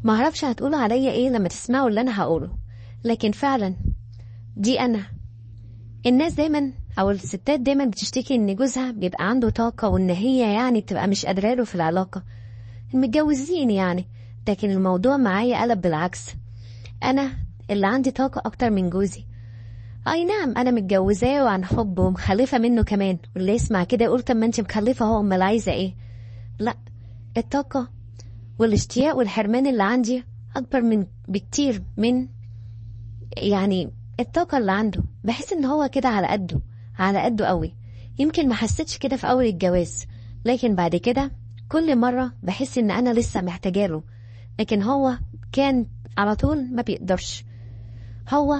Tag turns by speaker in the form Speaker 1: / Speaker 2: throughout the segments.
Speaker 1: معرفش هتقولوا عليا ايه لما تسمعوا اللي انا هقوله، لكن فعلا دي انا. الناس دايما او الستات دايما بتشتكي ان جوزها بيبقى عنده طاقة، وان هي يعني بتبقى مش قادرة له في العلاقة، المتجوزين يعني. لكن الموضوع معايا قلب بالعكس، انا اللي عندي طاقة اكتر من جوزي. اي نعم، انا متجوزاه وعن حب ومخلفة منه كمان، واللي يسمع كده يقول طب ما انت مخلفة اهو، امال عايزة ايه؟ لا، الطاقة والاشتياق والحرمان اللي عندي اكبر من بكتير من يعني الطاقة اللي عنده. بحس ان هو كده على قده، على قده قوي. يمكن ما حسيتش كده في اول الجواز، لكن بعد كده كل مرة بحس ان انا لسه محتاجاله. لكن هو كان على طول ما بيقدرش. هو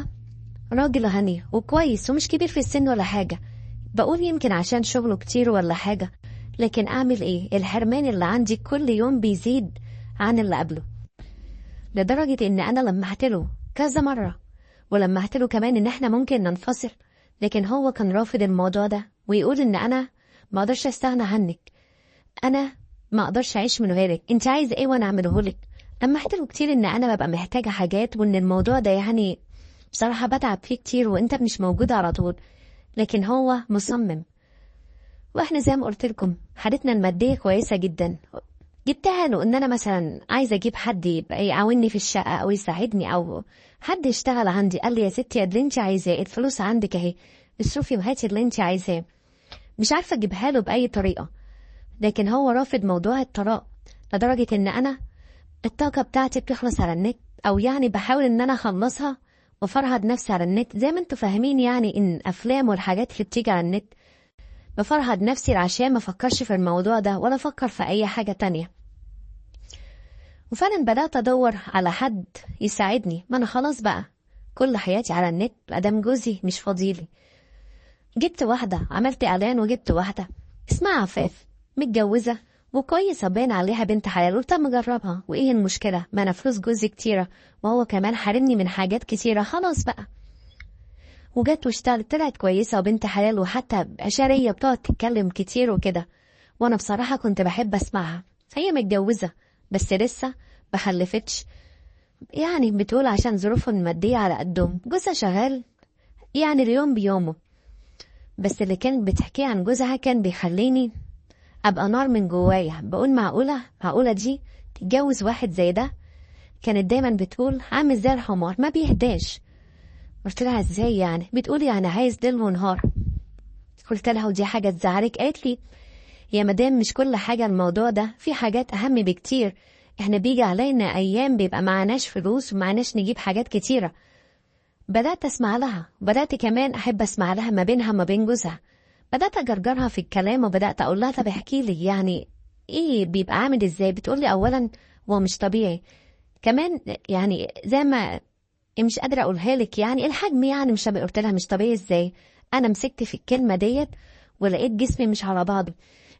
Speaker 1: راجل غني وكويس ومش كبير في السن ولا حاجة، بقول يمكن عشان شغله كتير ولا حاجة. لكن اعمل ايه، الحرمان اللي عندي كل يوم بيزيد عن اللي قبله، لدرجة ان انا لمحت له كذا مرة، ولمحت له كمان ان احنا ممكن ننفصل. لكن هو كان رافض الموضوع ده، ويقول ان انا ما اقدرش استغنى عنك، انا ما اقدرش اعيش من غيرك، انت عايزه ايه وانا اعمله لك. لمحت له كتير ان انا ببقى محتاجه حاجات، وان الموضوع ده يعني بصراحه بتعب فيه كتير وانت مش موجود على طول. لكن هو مصمم. واحنا زي ما قلت لكم حالتنا الماديه كويسه جدا. جبتها له ان انا مثلا عايزه اجيب حد يبقى يعاوني في الشقه او يساعدني او حد يشتغل عندي. قال لي يا ستي اللي انت عايزاه، الفلوس عندك اهي، اصرفي وهاتي اللي انت عايزاه. مش عارفه اجيبها له باي طريقه. لكن هو رافض موضوع الطلاق، لدرجه ان انا الطاقه بتاعتي بتخلص على النت، او يعني بحاول ان انا اخلصها وفرهد نفسي على النت. زي ما انتوا فاهمين يعني ان افلام والحاجات اللي بتيجي على النت، بفرهد نفسي عشان ما افكرش في الموضوع ده ولا افكر في اي حاجه تانية. وفعلا بدأت أدور على حد يساعدني، ما أنا خلاص بقى كل حياتي على النت مادام جوزي مش فاضيلي. جبت واحدة، عملت إعلان وجبت واحدة اسمها عفاف، متجوزة وكويسة باين عليها بنت حلال. قلت أما أجربها، وإيه المشكلة، ما أنا فلوس جوزي كتيرة وهو كمان حارمني من حاجات كتيرة، خلاص بقى. وجت واشتغلت، طلعت كويسة وبنت حلال، وحتى عشرية بتقعد تتكلم كتير وكده. وأنا بصراحة كنت بحب أسمعها. هي متجوزة بس لسه بخلفتش، يعني بتقول عشان ظروفهم المادية على قدهم. جوزها شغال يعني اليوم بيومه. بس اللي كانت بتحكيه عن جوزها كان بيخليني أبقى نار من جوايا، بقول معقولة دي تتجوز واحد زي ده. كانت دايما بتقول عامل زي الحمار ما بيهداش. قلت لها ازاي يعني؟ بتقول يعني عايز ليل ونهار. قلت لها ودي حاجة تزعلك؟ قالت لي يا مدام مش كل حاجة الموضوع ده، في حاجات أهم بكتير. احنا بيجي علينا أيام بيبقى معناش فلوس ومعناش نجيب حاجات كتيرة. بدأت أسمع لها، وبدأت كمان أحب أسمع لها ما بينها ما بين جوزها. بدأت أجرجرها في الكلام، وبدأت أقول لها طب احكي لي يعني إيه بيبقى عامل إزاي. بتقولي أولا هو مش طبيعي، كمان يعني زي ما مش قادرة أقولها لك يعني الحجم، يعني مش قلت لها مش طبيعي إزاي. أنا مسكت في الكلمة ديت ولقيت جسمي مش على بعضه.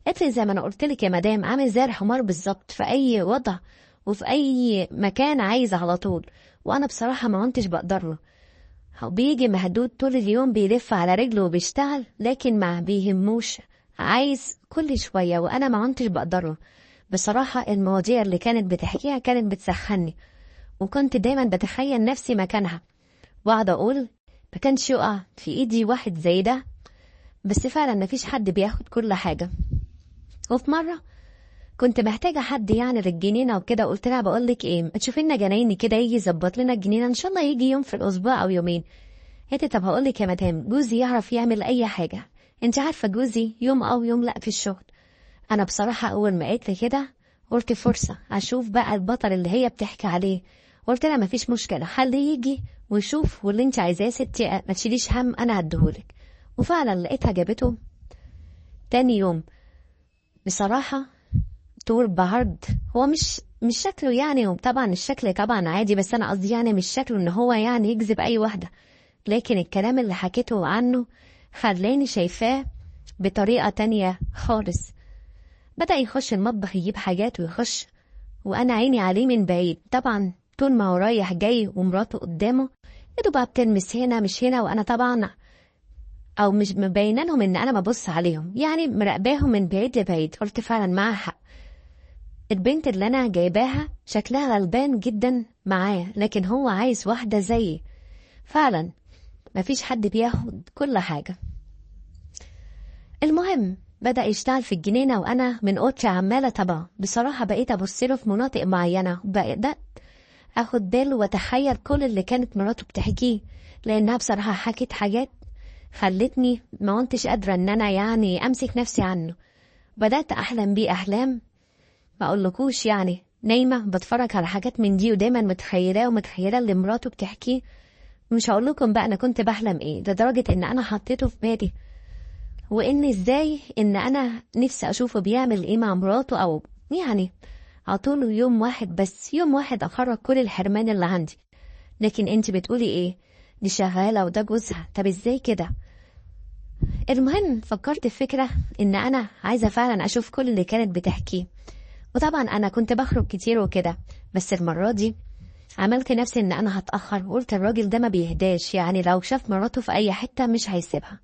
Speaker 1: قالت لي زي ما أنا قلت لك يا مدام، عامل زي الحمار بالظبط، في أي وضع وفي أي مكان عايز على طول. وأنا بصراحة ما كنتش بقدر له. هو بيجي مهدود طول اليوم، بيلف على رجله وبيشتغل، لكن ما بيهموش، عايز كل شوية، وأنا ما كنتش بقدر له. بصراحة المواضيع اللي كانت بتحكيها كانت بتسخني، وكنت دايما بتخيل نفسي مكانها، واقعد أقول ما كانش يقع في إيدي واحد زي ده. بس فعلا مفيش حد بياخد كل حاجة. وفي مرة كنت محتاجة حد يعني للجنينة وكده، قلت لها بقول لك ايه، ما تشوفي لنا جنايني كده يجي يظبط لنا الجنينة، ان شاء الله يجي يوم في الاسبوع او يومين. قالت طب هقول لك يا مدام، جوزي يعرف يعمل اي حاجة، انت عارفة جوزي يوم او يوم لا في الشغل. انا بصراحة اول ما قالت لي كده قلت فرصة اشوف بقى البطل اللي هي بتحكي عليه. قلت لها مفيش مشكلة، حد يجي ويشوف، واللي انت عايزاه يا ستي ما تشيليش هم، انا هديهولك. وفعلا لقيتها جابته تاني يوم. بصراحة طول بعرض، هو مش شكله يعني، وطبعا الشكل طبعا عادي، بس انا قصدي يعني مش شكله ان هو يعني يجذب اي واحدة. لكن الكلام اللي حكيته عنه خلاني شايفاه بطريقة تانية خالص. بدأ يخش المطبخ يجيب حاجات ويخش، وانا عيني عليه من بعيد طبعا، طول ما هو رايح جاي ومراته قدامه، يدو بقى بتلمس هنا مش هنا، وانا طبعا او مش مبينه لهم ان انا ببص عليهم، يعني مراقباهم من بعيد لبعيد. قلت فعلا معاها حق، البنت اللي انا جايباها شكلها غلبان جدا معاه، لكن هو عايز واحدة زيي. فعلا مفيش حد بياخد كل حاجة. المهم بدأ يشتغل في الجنينة، وأنا من أوضتي عمالة طبعا بصراحة بقيت أبصله في مناطق معينة، وبدأت أخد باله وأتخيل كل اللي كانت مراته بتحكيه، لأنها بصراحة حكت حاجات خلتني ما كنتش قادرة إن أنا يعني أمسك نفسي عنه. بدأت أحلم بيه أحلام ما أقولكوش، يعني نايمة بتفرج على حاجات من دي، ودايما متخيلة اللي مراته بتحكيه. مش هقولكم بقى أنا كنت بحلم إيه، لدرجة إن أنا حطيته في بالي، وإن إزاي إن أنا نفسي أشوفه بيعمل إيه مع مراته، أو يعني عطوله يوم واحد، بس يوم واحد أخرج كل الحرمان اللي عندي. لكن أنت بتقولي إيه؟ دي شغالة وده جوزها، طب إزاي كده؟ المهم فكرت في فكرة إن أنا عايزة فعلا أشوف كل اللي كانت بتحكيه. وطبعا أنا كنت بخرج كتير وكده، بس المرة دي عملت نفسي إن أنا هتأخر، وقلت الراجل ده ما بيهداش، يعني لو شاف مراته في أي حتة مش هيسيبها.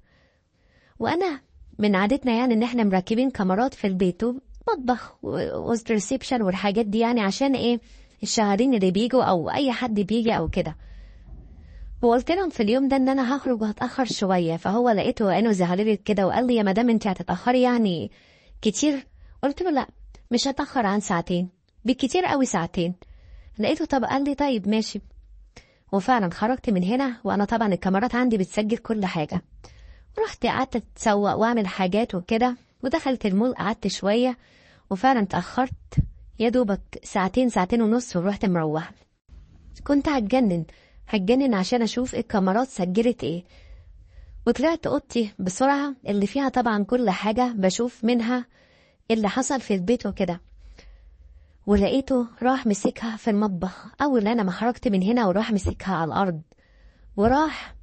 Speaker 1: وأنا من عادتنا يعني إن إحنا مركبين كاميرات في البيت ومطبخ والريسبشن والحاجات دي، يعني عشان إيه؟ الشغالين اللي بيجوا أو أي حد بيجي أو كده. وقلت لهم في اليوم ده ان انا هخرج وهتاخر شويه، فهو لقيته انه زعلان كده وقال لي يا مدام انت هتتاخري يعني كتير. قلت له لا، مش هتاخر عن ساعتين، بالكتير قوي ساعتين. لقيته طب قال لي طيب ماشي. وفعلا خرجت من هنا، وانا طبعا الكاميرات عندي بتسجل كل حاجه. رحت قعدت اتسوق واعمل حاجات وكده، ودخلت المول قعدت شويه، وفعلا اتاخرت يا دوبك ساعتين ساعتين ونص، ورحت مروحه. كنت هتجنن عشان اشوف الكاميرات سجلت ايه. وطلعت اوضتي بسرعة اللي فيها طبعا كل حاجة بشوف منها اللي حصل في البيت وكده. ولقيته راح مسكها في المطبخ اول انا ما خرجت من هنا، وراح مسكها على الارض، وراح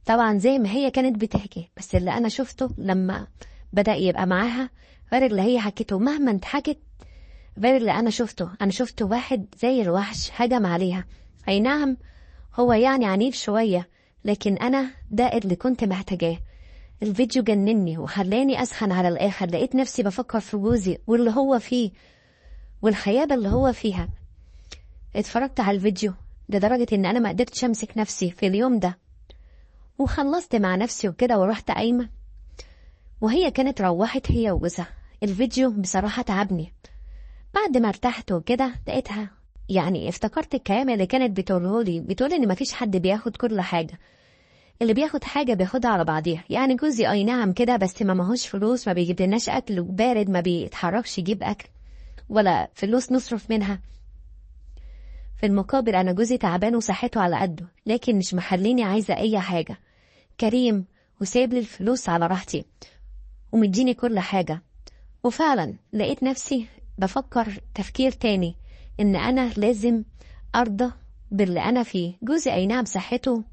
Speaker 1: طبعا زي ما هي كانت بتحكي. بس اللي انا شفته لما بدأ يبقى معاها غير اللي هي حكته، مهما انت حكت غير اللي انا شفته واحد زي الوحش هجم عليها. اي نعم هو يعني عنيف شوية، لكن أنا ده اللي كنت محتاجاه. الفيديو جنني وخلاني أسخن على الآخر، لقيت نفسي بفكر في جوزي واللي هو فيه والخيابة اللي هو فيها. اتفرجت على الفيديو لدرجة إن أنا ما قدرتش أمسك نفسي في اليوم ده، وخلصت مع نفسي وكده ورحت قايمة. وهي كانت روحت هي وجوزها. الفيديو بصراحة تعبني. بعد ما ارتحت وكده لقيتها يعني افتكرت الكلام اللي كانت بتقول ان مفيش حد بياخد كل حاجة، اللي بياخد حاجة بياخدها على بعضيها. يعني جوزي اي نعم كده، بس ما ماهوش فلوس، ما بيجيب لناش اكل بارد، ما بيتحركش يجيب اكل ولا فلوس نصرف منها. في المقابل انا جوزي تعبان وصحته على قده، لكن مش محليني عايزة اي حاجة. كريم وسايب لي الفلوس على راحتي ومديني كل حاجة. وفعلا لقيت نفسي بفكر تفكير تاني، ان انا لازم ارضى باللي انا فيه. جوزي اي نعم صحته،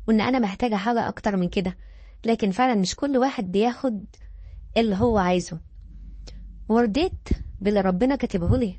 Speaker 1: وان انا محتاجة حاجة اكتر من كده، لكن فعلا مش كل واحد بياخد اللي هو عايزه. ورديت باللي ربنا كاتبه لي،